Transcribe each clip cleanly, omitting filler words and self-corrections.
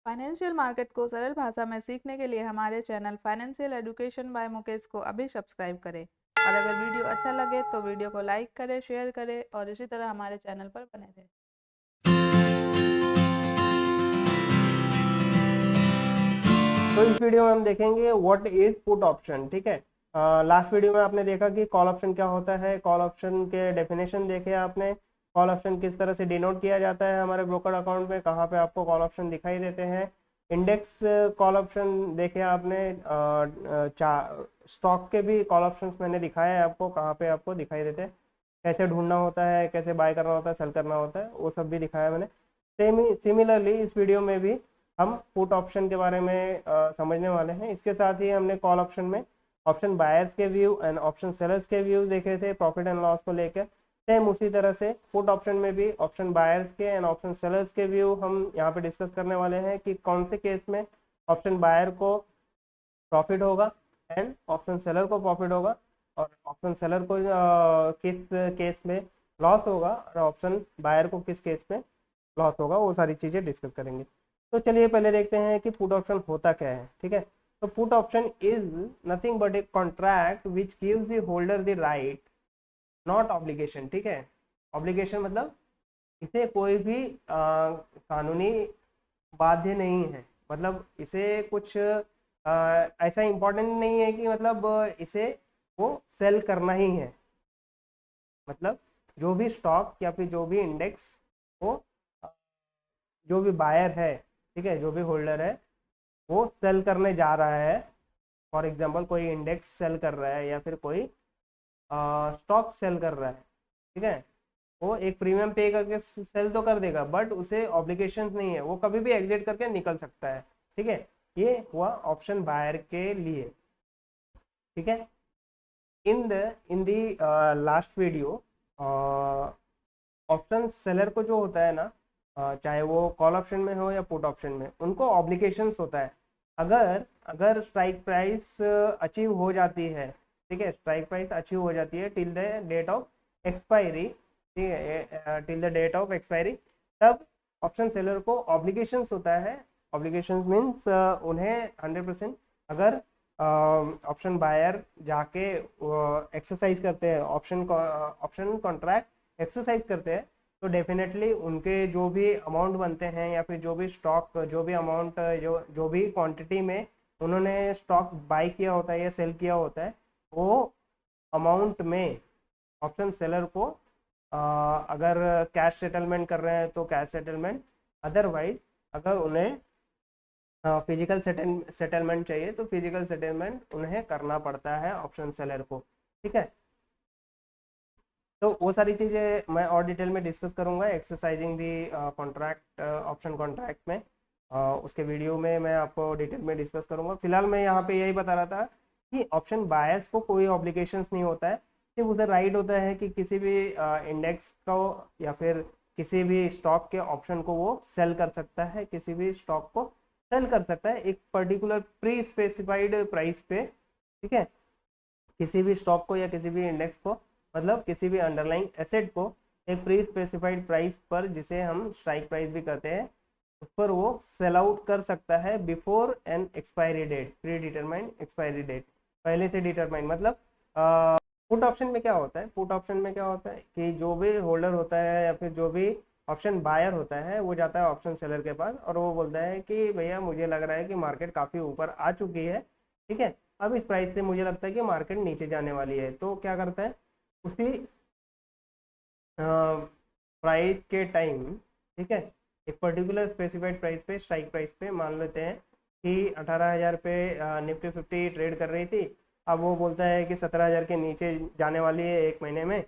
Financial market को सरल भाषा में सीखने के लिए हमारे channel financial education by Mukesh को अभी सब्सक्राइब करें। और अगर वीडियो अच्छा लगे तो वीडियो को लाइक करें, शेयर करें और इसी तरह हमारे चैनल पर बने रहें। तो इस वीडियो में हम देखेंगे व्हाट इज पुट ऑप्शन। ठीक है, लास्ट वीडियो में आपने देखा कि कॉल ऑप्शन क्या होता है, कॉल ऑप्शन के डेफिनेशन देखे आपने, कॉल ऑप्शन किस तरह से डिनोट किया जाता है हमारे ब्रोकर अकाउंट में, कहाँ पे आपको कॉल ऑप्शन दिखाई देते हैं। इंडेक्स कॉल ऑप्शन देखे आपने, स्टॉक के भी कॉल ऑप्शन मैंने दिखाया है आपको, कहाँ पे आपको दिखाई देते हैं, कैसे ढूंढना होता है, कैसे बाय करना होता है, सेल करना होता है, वो सब भी दिखाया मैंने। सिमिलरली इस वीडियो में भी हम पुट ऑप्शन के बारे में समझने वाले हैं। इसके साथ ही हमने कॉल ऑप्शन में ऑप्शन बायर्स के व्यू एंड ऑप्शन सेलर्स के व्यू देखे थे प्रॉफिट एंड लॉस को लेकर। सेम उसी तरह से पुट ऑप्शन में भी ऑप्शन बायर्स के एंड ऑप्शन सेलर्स के व्यू हम यहाँ पे डिस्कस करने वाले हैं कि कौन से केस में ऑप्शन बायर को प्रॉफिट होगा एंड ऑप्शन सेलर को प्रॉफिट होगा, और ऑप्शन सेलर को किस केस में लॉस होगा, और ऑप्शन बायर को किस केस में लॉस होगा, वो सारी चीज़ें डिस्कस करेंगे। तो चलिए पहले देखते हैं कि पुट ऑप्शन होता क्या है। ठीक है, तो put option is nothing but a contract which gives the holder the right, not obligation. ठीक है, ऑब्लिगेशन मतलब इसे कोई भी कानूनी बाध्य नहीं है, मतलब इसे कुछ ऐसा इम्पोर्टेंट नहीं है कि मतलब इसे वो सेल करना ही है। मतलब जो भी स्टॉक या फिर जो भी इंडेक्स वो जो भी बायर है, ठीक है, जो भी होल्डर है वो सेल करने जा रहा है। फॉर एग्जांपल कोई इंडेक्स सेल कर रहा है या फिर कोई स्टॉक सेल कर रहा है, ठीक है, वो एक प्रीमियम पे करके सेल तो कर देगा, बट उसे ऑब्लिगेशन नहीं है, वो कभी भी एग्जिट करके निकल सकता है। ठीक है, ये हुआ ऑप्शन बायर के लिए। ठीक है, in the last video option seller को जो होता है ना, चाहे वो कॉल ऑप्शन में हो या पुट ऑप्शन में, उनको ऑब्लिगेशंस होता है। अगर अगर स्ट्राइक प्राइस अचीव हो जाती है, ठीक है, स्ट्राइक प्राइस अचीव हो जाती है till the date of expiry, ठीक है, till the date of expiry, तब ऑप्शन सेलर को ऑब्लिगेशंस होता है। ऑब्लिगेशंस मीन्स उन्हें 100%, अगर ऑप्शन बायर जाके एक्सरसाइज करते हैं, ऑप्शन कॉन्ट्रैक्ट एक्सरसाइज करते हैं, तो डेफिनेटली उनके जो भी अमाउंट बनते हैं या फिर जो भी स्टॉक, जो भी अमाउंट, जो भी क्वांटिटी में उन्होंने स्टॉक बाई किया होता है या सेल किया होता है, वो अमाउंट में ऑप्शन सेलर को अगर कैश सेटलमेंट कर रहे हैं तो कैश सेटलमेंट, अदरवाइज अगर उन्हें फिजिकल सेटलमेंट चाहिए तो फिजिकल सेटलमेंट उन्हें करना पड़ता है ऑप्शन सेलर को। ठीक है, तो वो सारी चीज़ें मैं और डिटेल में डिस्कस करूंगा एक्सरसाइजिंग दी कॉन्ट्रैक्ट, ऑप्शन कॉन्ट्रैक्ट में। उसके वीडियो में मैं आपको डिटेल में डिस्कस करूंगा। फिलहाल मैं यहाँ पे यही बता रहा था कि ऑप्शन बायर्स को कोई ऑब्लिगेशंस नहीं होता है, सिर्फ उसे राइट होता है कि किसी भी इंडेक्स को या फिर किसी भी स्टॉक के ऑप्शन को वो सेल कर सकता है, किसी भी स्टॉक को सेल कर सकता है एक पर्टिकुलर प्री स्पेसिफाइड प्राइस पे। ठीक है, किसी भी स्टॉक को या किसी भी इंडेक्स को, मतलब किसी भी अंडरलाइंग एसेट को एक प्री स्पेसिफाइड प्राइस पर, जिसे हम स्ट्राइक प्राइस भी कहते हैं, उस पर वो सेल आउट कर सकता है before an expiry date, predetermined expiry date, पहले से डिटरमाइंड। मतलब पुट ऑप्शन में क्या होता है, पुट ऑप्शन में क्या होता है कि जो भी होल्डर होता है या फिर जो भी ऑप्शन बायर होता है वो जाता है ऑप्शन सेलर के पास और वो बोलता है कि भैया मुझे लग रहा है कि मार्केट काफ़ी ऊपर आ चुकी है, ठीक है, अब इस प्राइस से मुझे लगता है कि मार्केट नीचे जाने वाली है। तो क्या करता है, उसी प्राइस के टाइम, ठीक है, एक पर्टिकुलर स्पेसिफाइड प्राइस पे, स्ट्राइक प्राइस पे मान लेते हैं कि 18,000 पे निफ्टी 50 ट्रेड कर रही थी, अब वो बोलता है कि 17,000 के नीचे जाने वाली है एक महीने में।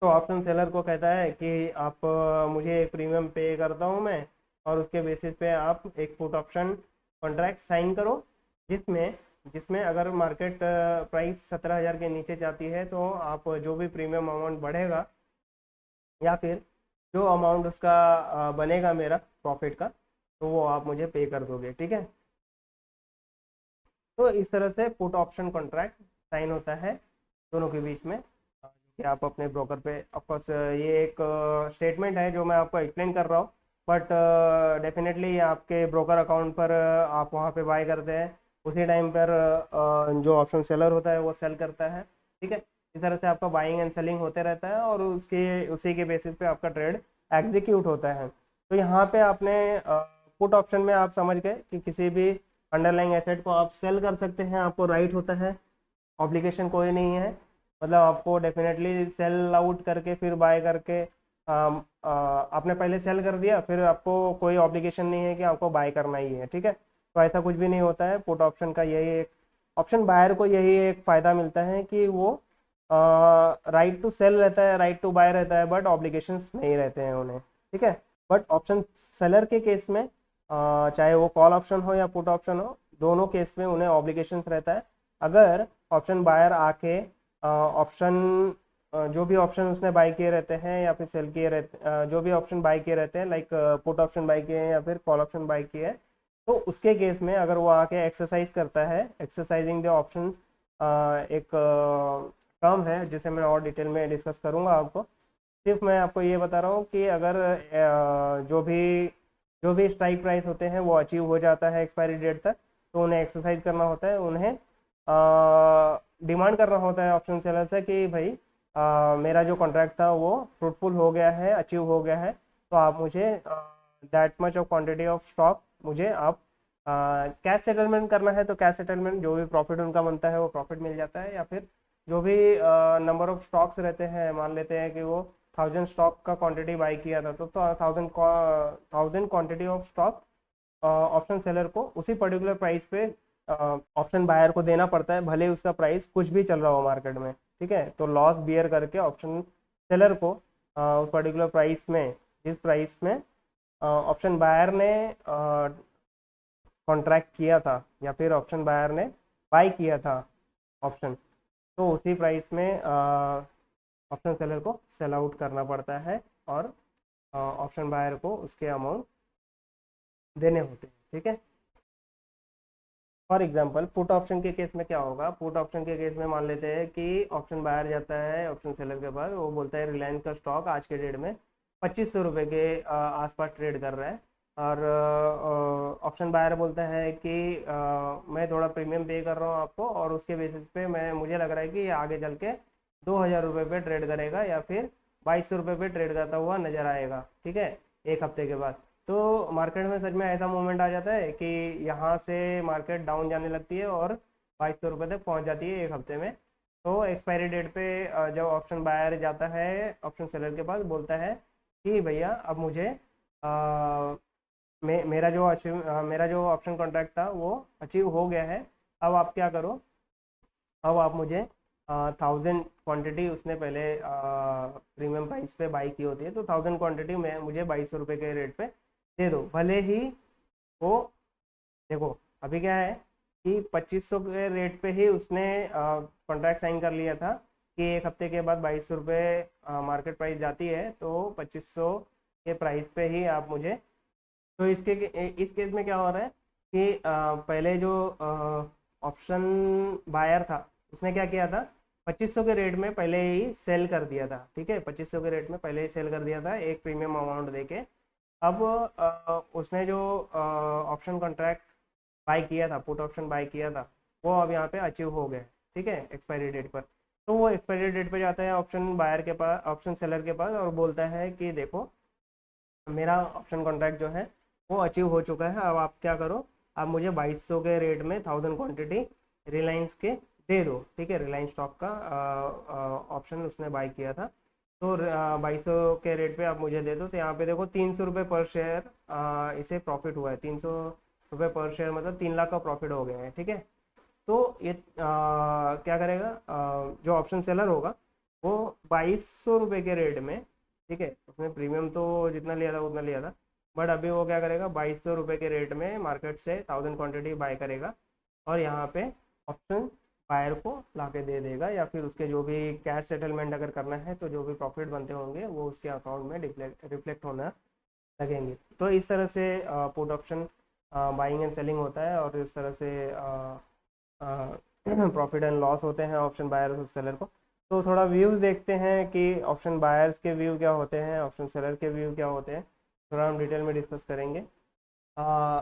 तो ऑप्शन सेलर को कहता है कि आप मुझे एक प्रीमियम पे करता हूँ मैं, और उसके बेसिस पे आप एक पुट ऑप्शन कॉन्ट्रैक्ट साइन करो, जिसमें जिसमें अगर मार्केट प्राइस 17,000 के नीचे जाती है तो आप जो भी प्रीमियम अमाउंट बढ़ेगा या फिर जो अमाउंट उसका बनेगा मेरा प्रॉफिट का, तो वो आप मुझे पे कर दोगे। ठीक है, तो इस तरह से पुट ऑप्शन कॉन्ट्रैक्ट साइन होता है दोनों के बीच में, कि आप अपने ब्रोकर पे, ऑफकोर्स ये एक स्टेटमेंट है जो मैं आपको एक्सप्लेन कर रहा हूँ, बट डेफिनेटली आपके ब्रोकर अकाउंट पर आप वहाँ पे बाय करते हैं, उसी टाइम पर जो ऑप्शन सेलर होता है वो सेल करता है। ठीक है, इस तरह से आपका बाइंग एंड सेलिंग होते रहता है और उसके उसी के बेसिस पे आपका ट्रेड एग्जीक्यूट होता है। तो यहाँ पे आपने पुट ऑप्शन में आप समझ गए कि किसी भी अंडरलाइंग एसेट को आप सेल कर सकते हैं, आपको राइट होता है, ऑब्लिगेशन कोई नहीं है। मतलब आपको डेफिनेटली सेल आउट करके फिर बाय करके आपने पहले सेल कर दिया, फिर आपको कोई ऑब्लिगेशन नहीं है कि आपको बाय करना ही है। ठीक है, तो ऐसा कुछ भी नहीं होता है। पुट ऑप्शन का यही एक ऑप्शन बायर को यही एक फ़ायदा मिलता है कि वो राइट टू सेल रहता है, राइट टू बाय रहता है, बट ऑब्लिगेशंस नहीं रहते हैं उन्हें। ठीक है, बट ऑप्शन सेलर के केस में चाहे वो कॉल ऑप्शन हो या पुट ऑप्शन हो, दोनों केस में उन्हें ऑब्लिगेशंस रहता है। अगर ऑप्शन बायर आके ऑप्शन जो भी ऑप्शन उसने बाय किए रहते हैं या फिर सेल किए रहते जो भी ऑप्शन बाय किए रहते हैं, लाइक पुट ऑप्शन बाय किए हैं या फिर कॉल ऑप्शन बाय किए हैं, तो उसके केस में अगर वो आके एक्सरसाइज करता है, एक्सरसाइजिंग द ऑप्शन एक टर्म है जिसे मैं और डिटेल में डिस्कस करूंगा आपको। सिर्फ मैं आपको ये बता रहा हूँ कि अगर जो भी स्ट्राइक प्राइस होते हैं वो अचीव हो जाता है एक्सपायरी डेट तक, तो उन्हें एक्सरसाइज करना होता है, उन्हें डिमांड करना होता है ऑप्शन सेलर से कि भाई मेरा जो कॉन्ट्रैक्ट था वो फ्रूटफुल हो गया है, अचीव हो गया है, तो आप मुझे that much of quantity of stock मुझे आप कैश सेटलमेंट करना है। तो कैश सेटलमेंट जो भी प्रॉफिट उनका बनता है वो प्रॉफिट मिल जाता है, या फिर जो भी नंबर ऑफ स्टॉक्स रहते हैं, मान लेते हैं कि वो 1000 स्टॉक का क्वांटिटी बाई किया था, तो 1000 quantity of stock option seller को उसी पर्टिकुलर प्राइस पे ऑप्शन बायर को देना पड़ता है, भले उसका प्राइस कुछ भी चल रहा हो मार्केट में। ठीक है, तो लॉस बियर करके ऑप्शन सेलर को उस पर्टिकुलर प्राइस में, जिस प्राइस में ऑप्शन बायर ने कॉन्ट्रैक्ट किया था या फिर ऑप्शन बायर ने बाई किया था ऑप्शन, तो उसी प्राइस में ऑप्शन सेलर को सेल आउट करना पड़ता है और ऑप्शन बायर को उसके अमाउंट देने होते हैं। ठीक है, फॉर एग्जांपल पुट ऑप्शन के केस में क्या होगा, पुट ऑप्शन के केस में मान लेते हैं कि ऑप्शन बायर जाता है ऑप्शन सेलर के पास, वो बोलता है रिलायंस का स्टॉक आज के डेट में 2500 रुपये के आसपास ट्रेड कर रहा है, और ऑप्शन बायर बोलता है कि मैं थोड़ा प्रीमियम पे कर रहा हूँ आपको, और उसके बेसिस पे मुझे लग रहा है कि ये आगे चल के 2000 रुपये पे ट्रेड करेगा या फिर 2200 रुपये पे ट्रेड करता हुआ नजर आएगा। ठीक है, एक हफ्ते के बाद तो मार्केट में सच में ऐसा मूवमेंट आ जाता है कि यहाँ से मार्केट डाउन जाने लगती है और 2200 रुपये तक पहुँच जाती है एक हफ्ते में। तो एक्सपायरी डेट पे जब ऑप्शन बायर जाता है ऑप्शन सेलर के पास, बोलता है कि भैया अब मुझे मेरा जो ऑप्शन कॉन्ट्रैक्ट था वो अचीव हो गया है, अब आप क्या करो, अब आप मुझे 1000 क्वांटिटी, उसने पहले प्रीमियम प्राइस पे बाई की होती है, तो 1000 क्वांटिटी में मुझे 2200 रुपये के रेट पे दे दो। भले ही वो, देखो अभी क्या है कि 2500 के रेट पे ही उसने कॉन्ट्रैक्ट साइन कर लिया था कि एक हफ्ते के बाद 2200 रुपये मार्केट प्राइस जाती है, तो 2500 के प्राइस पे ही आप मुझे, तो इस केस में क्या हो रहा है कि पहले जो ऑप्शन बायर था उसने क्या किया था, 2500 के रेट में पहले ही सेल कर दिया था। ठीक है, 2500 के रेट में पहले ही सेल कर दिया था एक प्रीमियम अमाउंट देके। अब उसने जो ऑप्शन कॉन्ट्रैक्ट बाय किया था, पुट ऑप्शन बाय किया था, वो अब यहाँ पे अचीव हो गए। ठीक है, एक्सपायरी डेट पर, तो वो एक्सपायरी डेट पे जाता है ऑप्शन बायर के पास, ऑप्शन सेलर के पास, और बोलता है कि देखो मेरा ऑप्शन कॉन्ट्रैक्ट जो है वो अचीव हो चुका है, अब आप क्या करो, आप मुझे 2200 के रेट में 1000 क्वांटिटी रिलायंस के दे दो। ठीक है, रिलायंस स्टॉक का ऑप्शन उसने बाय किया था, तो 2200 के रेट पे आप मुझे दे दो। तो यहाँ पे देखो 300 रुपये पर शेयर इसे प्रॉफिट हुआ है, 300 रुपये पर शेयर मतलब 3 लाख का प्रॉफिट हो गया है। ठीक है, तो ये क्या करेगा, जो ऑप्शन सेलर होगा वो 2200 रुपये के रेट में, ठीक है, उसने प्रीमियम तो जितना लिया था उतना लिया था, बट अभी वो क्या करेगा, 2200 रुपये के रेट में मार्केट से 1000 क्वांटिटी बाय करेगा, और यहाँ पे ऑप्शन बायर को ला के दे देगा, या फिर उसके जो भी कैश सेटलमेंट अगर करना है तो जो भी प्रॉफिट बनते होंगे वो उसके अकाउंट में रिफ्लेक्ट होना लगेंगे। तो इस तरह से put option buying and selling होता है, और इस तरह से प्रॉफिट एंड लॉस होते हैं ऑप्शन बायर और सेलर को। तो थोड़ा व्यूज़ देखते हैं कि ऑप्शन बायर्स के व्यू क्या होते हैं, ऑप्शन सेलर के व्यू क्या होते हैं। थोड़ा हम डिटेल में डिस्कस करेंगे।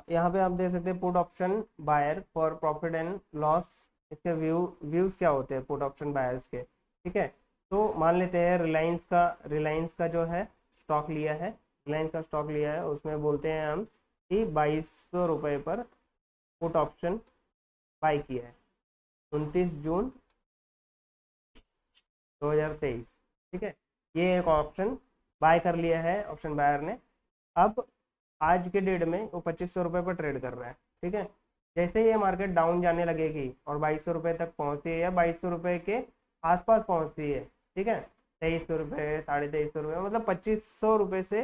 यहाँ पे आप देख सकते हैं put option buyer for profit and loss. इसके व्यूज़ क्या होते हैं पुट ऑप्शन बायर्स के, ठीक है। तो मान लेते हैं रिलायंस का जो है स्टॉक लिया है, रिलायंस का स्टॉक लिया है, उसमें बोलते हैं हम कि 2200 रुपये पर पुट ऑप्शन बाई किया है 29 जून 2023, ठीक है। ये एक ऑप्शन बाय कर लिया है ऑप्शन बायर ने। अब आज के डेट में वो 2500 रुपये पर ट्रेड कर रहा है, ठीक है। जैसे ये मार्केट डाउन जाने लगेगी और 2200 रुपये तक पहुंचती है या 2200 रुपये के आसपास पहुंचती है, ठीक है, 2300 रुपये 2350 रुपये, मतलब 2500 रुपये से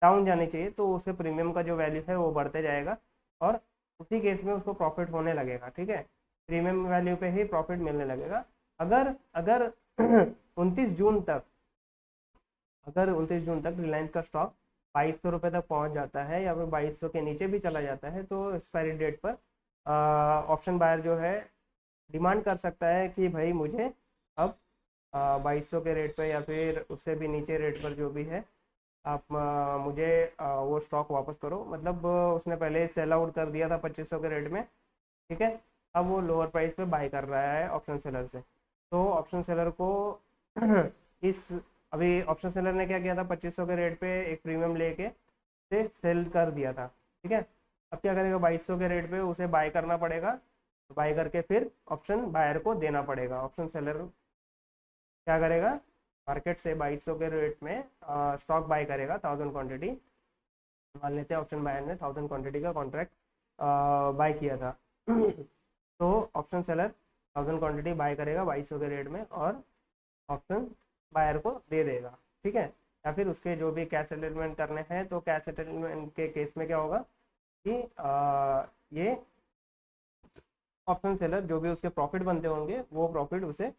डाउन जानी चाहिए, तो उसे प्रीमियम का जो वैल्यू है वो बढ़ते जाएगा और उसी केस में उसको प्रॉफिट होने लगेगा, ठीक है। प्रीमियम वैल्यू पे ही प्रॉफिट मिलने लगेगा। अगर अगर 29 जून तक अगर 29 जून तक रिलायंस का स्टॉक 2200 रुपये तक पहुंच जाता है या फिर 2200 के नीचे भी चला जाता है, तो एक्सपायरी डेट पर ऑप्शन बायर जो है डिमांड कर सकता है कि भाई मुझे अब 2200 के रेट पे या फिर उससे भी नीचे रेट पर जो भी है आप मुझे वो स्टॉक वापस करो। मतलब उसने पहले सेल आउट कर दिया था 2500 के रेट में, ठीक है। अब वो लोअर प्राइस पे बाय कर रहा है ऑप्शन सेलर से। तो ऑप्शन सेलर को इस अभी ऑप्शन सेलर ने क्या किया था, 2500 के रेट पे एक प्रीमियम लेके से सेल कर दिया था, ठीक है। अब क्या करेगा, 2200 के रेट पे उसे बाय करना पड़ेगा, बाय करके फिर ऑप्शन बायर को देना पड़ेगा। ऑप्शन सेलर क्या करेगा, मार्केट से 2200 के रेट में स्टॉक बाय करेगा 1000 क्वांटिटी। मान लेते हैं ऑप्शन बायर ने 1000 क्वांटिटी का कॉन्ट्रैक्ट बाय किया था तो ऑप्शन सेलर 1000 क्वांटिटी बाय करेगा 2200 के रेट में और ऑप्शन बायर को दे देगा, ठीक है। या फिर उसके जो भी कैश सेटलमेंट करने हैं, तो कैश सेटलमेंट के केस में क्या होगा कि ये ऑप्शन सेलर जो भी उसके प्रॉफिट बनते होंगे वो प्रॉफिट उसे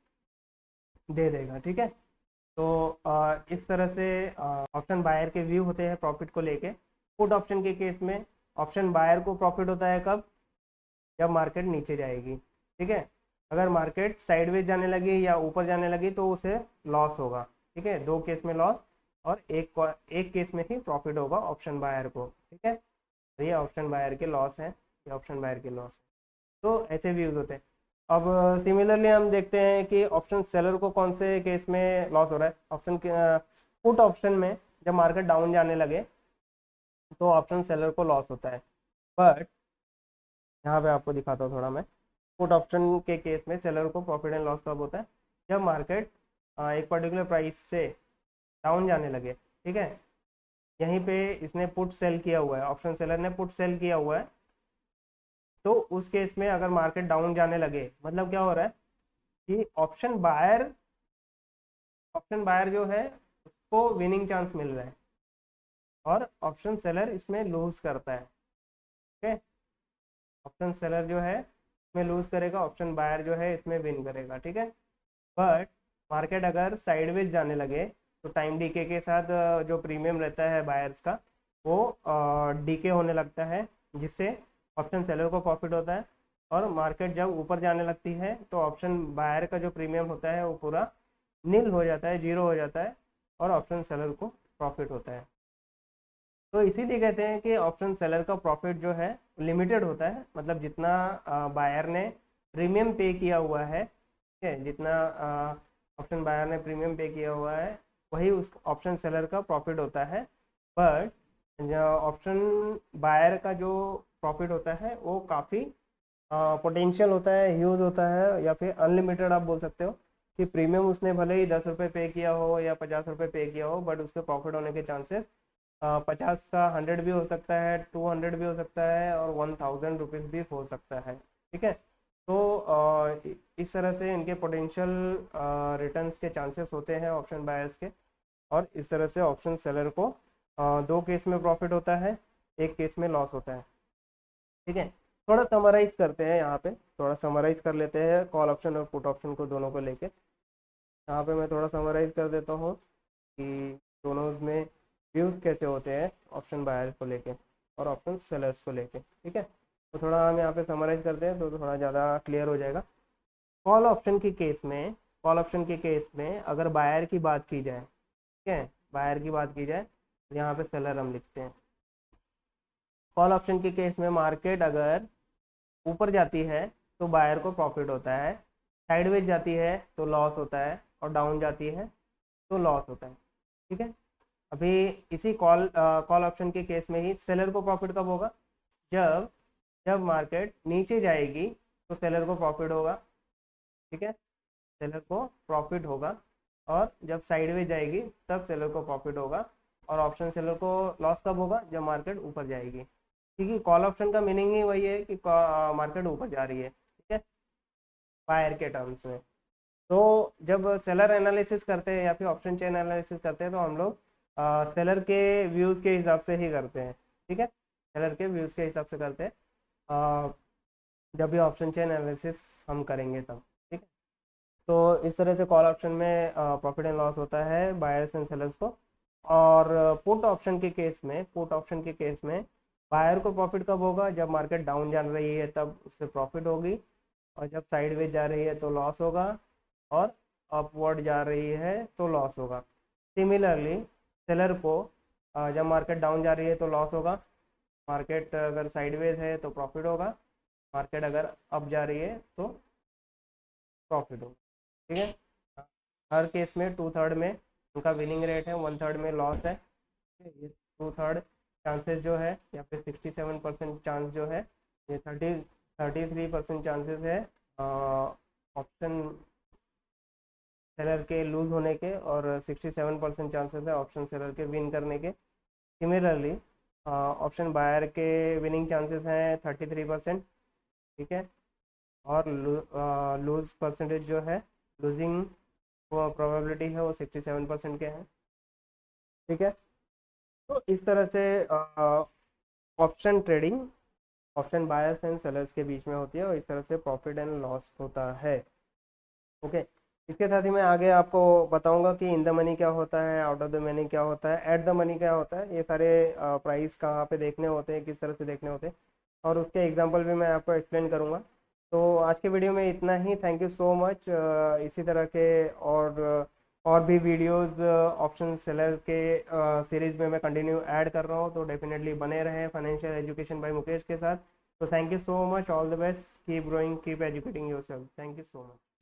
दे देगा, ठीक है। तो इस तरह से ऑप्शन बायर के व्यू होते हैं प्रॉफिट को लेके। पुट ऑप्शन के केस में ऑप्शन बायर को प्रॉफिट होता है कब, जब मार्केट नीचे जाएगी, ठीक है। अगर मार्केट साइडवेज जाने लगी या ऊपर जाने लगी तो उसे लॉस होगा, ठीक है। दो केस में लॉस और एक केस में ही प्रॉफिट होगा ऑप्शन बायर को, ठीक है। तो ये ऑप्शन बायर के लॉस है, ये ऑप्शन बायर के लॉस है। तो ऐसे व्यूज होते हैं। अब सिमिलरली हम देखते हैं कि ऑप्शन सेलर को कौन से केस में लॉस हो रहा है। पुट ऑप्शन में जब मार्केट डाउन जाने लगे तो ऑप्शन सेलर को लॉस होता है। बट यहाँ पे आपको दिखाता हूँ थोड़ा मैं। पुट ऑप्शन के केस में सेलर को प्रॉफिट एंड लॉस कब होता है, जब मार्केट एक पर्टिकुलर प्राइस से डाउन जाने लगे, ठीक है। यहीं पे इसने पुट सेल किया हुआ है, ऑप्शन सेलर ने पुट सेल किया हुआ है। तो उस केस में अगर मार्केट डाउन जाने लगे, मतलब क्या हो रहा है कि ऑप्शन बायर जो है उसको विनिंग चांस मिल रहा है और ऑप्शन सेलर इसमें लूज करता है, ठीक है। ऑप्शन सेलर जो है इसमें लूज करेगा, ऑप्शन बायर जो है इसमें विन करेगा, ठीक है। बट मार्केट अगर साइडवेज जाने लगे तो टाइम डीके के साथ जो प्रीमियम रहता है बायर्स का वो डीके होने लगता है, जिससे ऑप्शन सेलर को प्रॉफिट होता है। और मार्केट जब ऊपर जाने लगती है तो ऑप्शन बायर का जो प्रीमियम होता है वो पूरा नील हो जाता है, जीरो हो जाता है और ऑप्शन सेलर को प्रॉफिट होता है। तो इसीलिए कहते हैं कि ऑप्शन सेलर का प्रॉफिट जो है लिमिटेड होता है। मतलब जितना बायर ने प्रीमियम पे किया हुआ है, ठीक है, जितना ऑप्शन बायर ने प्रीमियम पे किया हुआ है वही उस ऑप्शन सेलर का प्रॉफिट होता है। बट ऑप्शन बायर का जो प्रॉफिट होता है वो काफ़ी पोटेंशियल होता है, ह्यूज होता है, या फिर अनलिमिटेड आप बोल सकते हो कि प्रीमियम उसने भले ही 10 रुपये पे किया हो या 50 रुपये पे किया हो, बट उसके प्रॉफिट होने के चांसेस 50 का 100 भी हो सकता है, 200 भी हो सकता है और 1000 रुपीज़ भी हो सकता है, ठीक है। तो इस तरह से इनके पोटेंशियल रिटर्न्स के चांसेस होते हैं ऑप्शन बायर्स के। और इस तरह से ऑप्शन सेलर को दो केस में प्रॉफिट होता है, एक केस में लॉस होता है, ठीक है। थोड़ा समराइज करते हैं, यहाँ पे थोड़ा समराइज कर लेते हैं कॉल ऑप्शन और पुट ऑप्शन को दोनों को लेके। यहाँ पे मैं थोड़ा समराइज कर देता हूँ कि दोनों में व्यूज़ कैसे होते हैं ऑप्शन बायर्स को लेके और ऑप्शन सेलर्स को लेके, ठीक है। तो थोड़ा हम यहाँ पे समराइज करते हैं तो थोड़ा ज़्यादा क्लियर हो जाएगा। कॉल ऑप्शन के केस में अगर बायर की बात की जाए, ठीक है, बायर की बात की जाए यहाँ पे सेलर हम लिखते हैं। कॉल ऑप्शन के केस में मार्केट अगर ऊपर जाती है तो बायर को प्रॉफिट होता है, साइडवेज जाती है तो लॉस होता है, और डाउन जाती है तो लॉस होता है। ठीक है। अभी इसी कॉल ऑप्शन के केस में ही सेलर को प्रॉफिट कब होगा? जब जब मार्केट नीचे जाएगी तो सेलर को प्रॉफिट होगा। ठीक है, सेलर को प्रॉफिट होगा। और जब साइडवेज जाएगी तब सेलर को प्रॉफिट होगा। और ऑप्शन सेलर को लॉस कब होगा? जब मार्केट ऊपर जाएगी। क्योंकि कॉल ऑप्शन का मीनिंग ही वही है कि मार्केट ऊपर जा रही है। ठीक है, बायर के टर्म्स में। तो जब सेलर एनालिसिस करते हैं या फिर ऑप्शन चेन एनालिसिस करते हैं तो हम लोग सेलर के व्यूज़ के हिसाब से ही करते हैं। ठीक है, सेलर के व्यूज़ के हिसाब से करते हैं जब भी ऑप्शन चेन एनालिसिस हम करेंगे तब। ठीक है, तो इस तरह से कॉल ऑप्शन में प्रॉफिट एंड लॉस होता है बायर्स एंड सेलर्स को। और पुट ऑप्शन के केस में बायर को प्रॉफिट कब होगा? जब मार्केट डाउन जा रही है तब उससे प्रॉफिट होगी, और जब साइडवेज जा रही है तो लॉस होगा, और अपवर्ड जा रही है तो लॉस होगा। सिमिलरली सेलर को जब मार्केट डाउन जा रही है तो लॉस होगा, मार्केट अगर साइडवेज है तो प्रॉफिट होगा, मार्केट अगर अप जा रही है तो प्रॉफिट होगा। ठीक है, हर केस में 2/3 में उनका विनिंग रेट है, 1/3 में लॉस है। ये 2/3 चांसेस जो है या फिर 67% चांस जो है, ये 33% चांसेस है ऑप्शन सेलर के लूज होने के, और 67% चांसेस है ऑप्शन सेलर के विन करने के। सिमिलरली ऑप्शन बायर के विनिंग चांसेस हैं 33%। ठीक है, और लूज परसेंटेज जो है, लूजिंग प्रोबेबिलिटी है वो 67% के हैं। ठीक है, तो इस तरह से option trading option buyers and sellers के बीच में होती है, और इस तरह से प्रॉफिट एंड लॉस होता है। ओके, इसके साथ ही मैं आगे आपको बताऊंगा कि इन द मनी क्या होता है, आउट ऑफ द मनी क्या होता है, एट द मनी क्या होता है। ये सारे प्राइस कहाँ पे देखने होते हैं, किस तरह से देखने होते हैं, और उसके एग्जांपल भी मैं आपको एक्सप्लेन करूंगा। तो आज के वीडियो में इतना ही। Thank you so much. इसी तरह के और भी वीडियोस ऑप्शन सेलर के सीरीज़ में मैं कंटिन्यू ऐड कर रहा हूँ, तो डेफिनेटली बने रहें फाइनेंशियल एजुकेशन बाय मुकेश के साथ। तो thank you so much, all the best, keep growing, keep educating yourself. Thank you so much.